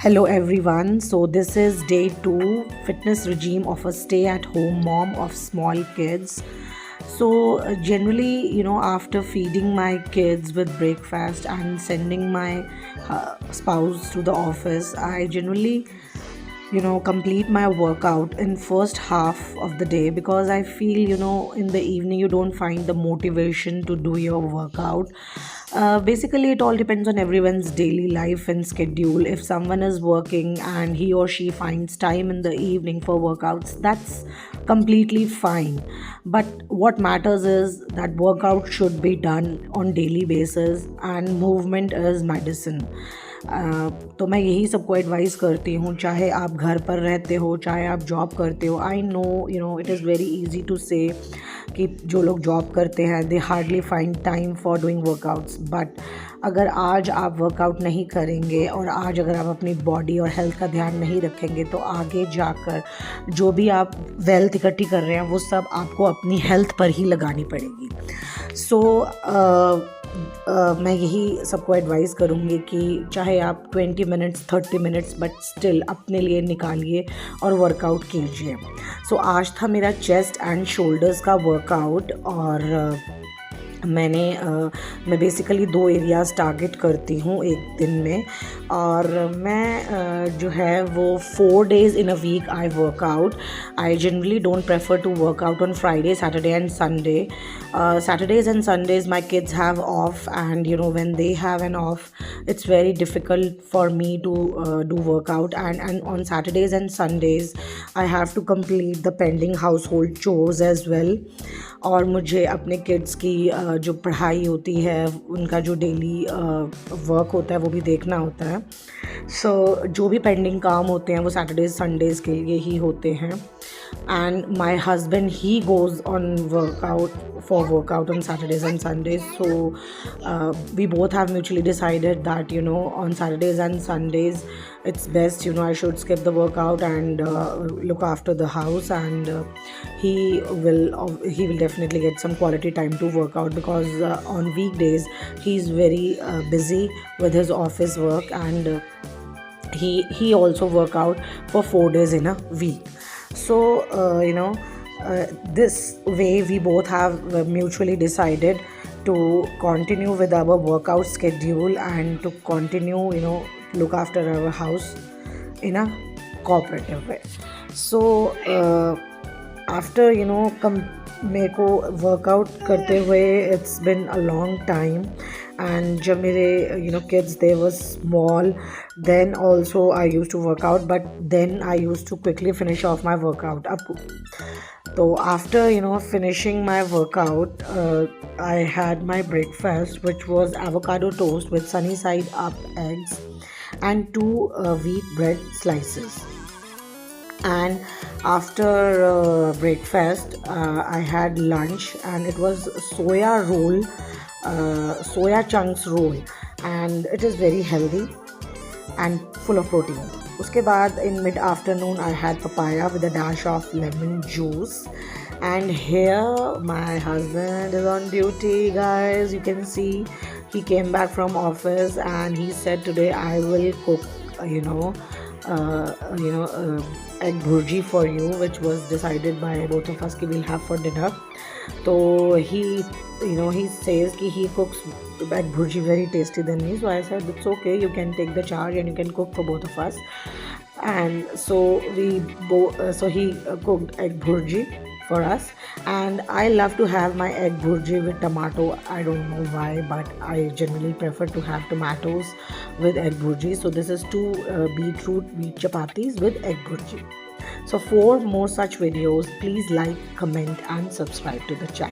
Hello everyone. So this is day 2 fitness regime of a stay at home mom of small kids. So generally, after feeding my kids with breakfast and sending my spouse to the office, I generally complete my workout in first half of the day, because I feel in the evening you don't find the motivation to do your workout. Basically, it all depends on everyone's daily life and schedule. If someone is working and he or she finds time in the evening for workouts, that's completely fine. But what matters is that workout should be done on daily basis, and movement is medicine. तो मैं यही सबको advice करती हूँ, चाहे आप घर पर रहते हो, चाहे आप जॉब करते हो. I know it is very easy to say कि जो लोग जॉब करते हैं they hardly find time for doing workouts. But अगर आज आप वर्कआउट नहीं करेंगे और आज अगर आप अपनी बॉडी और हेल्थ का ध्यान नहीं रखेंगे, तो आगे जाकर जो भी आप वेल्थ इकट्ठी कर रहे हैं वो सब आपको अपनी हेल्थ पर ही लगानी पड़ेगी. सो मैं यही सबको एडवाइस करूँगी कि चाहे आप 20 मिनट्स 30 मिनट्स बट स्टिल अपने लिए निकालिए और वर्कआउट कीजिए. सो आज था मेरा चेस्ट एंड शोल्डर्स का वर्कआउट. और मैं बेसिकली 2 एरियाज़ टारगेट करती हूँ एक दिन में. और मैं जो है वो 4 days in a week I work out. I generally don't prefer to work out on Friday, Saturday and Sunday. Saturdays and Sundays my kids have off, and when they have an off, it's very difficult for me to do workout. And on Saturdays and Sundays I have to complete the pending household chores as well. और मुझे अपने kids की जो पढ़ाई होती है, उनका जो डेली वर्क होता है वो भी देखना होता है. सो जो भी पेंडिंग काम होते हैं वो सैटरडेज संडेज़ के लिए ही होते हैं. and my husband, he goes on workout on Saturdays and Sundays. So we both have mutually decided that on Saturdays and Sundays it's best I should skip the workout and look after the house. And he will definitely get some quality time to work out, because on weekdays he's very busy with his office work, and he also work out for 4 days in a week. So this way we both have mutually decided to continue with our workout schedule and to continue look after our house in a cooperative way. So after मेरे को workout करते हुए it's been a long time. And जब मेरे kids they were small, then also I used to work out, but then I used to quickly finish off my workout. So after finishing my workout, I had my breakfast, which was avocado toast with sunny side up eggs and 2 wheat bread slices. And after breakfast I had lunch, and it was soya chunks roll, and it is very healthy and full of protein. उसके बाद in mid afternoon I had papaya with a dash of lemon juice. And here my husband is on duty, guys. You can see he came back from office and he said, today I will cook egg bhurji for you, which was decided by both of us कि we'll have for dinner. So he says कि he cooks egg bhurji very tasty than me. So I said, it's okay, you can take the charge and you can cook for both of us. And so he cooked egg bhurji for us. And I love to have my egg bhurji with tomato. I don't know why, but I generally prefer to have tomatoes with egg bhurji. So this is 2 beetroot wheat chapatis with egg bhurji. So for more such videos, please like, comment and subscribe to the channel.